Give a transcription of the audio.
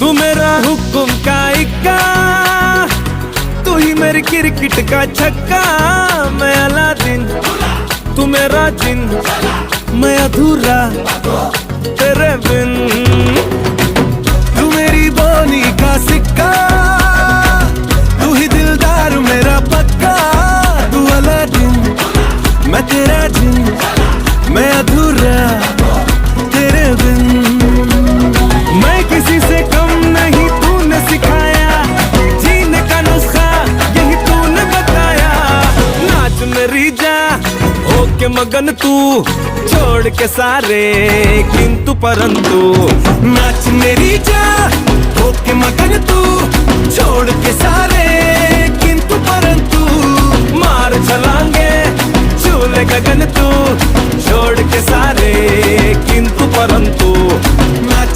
तू मेरा हुक्म का इक्का, तू ही मेरी क्रिकेट का छक्का। मैं अलादीन, तू मेरा जिन, मैं अधूरा तेरे बिन। तू मेरी बोली का सिक्का, तू ही दिलदार मेरा पक्का। तू अलादीन, मैं तेरा जिन, मैं अधूरा तेरे बिन। मैं किसी से कम नहीं, तूने सिखाया जीने का नुस्खा, यही तूने बताया। नाच मेरी जा होके मगन तू, छोड़ के सारे किंतु परंतु।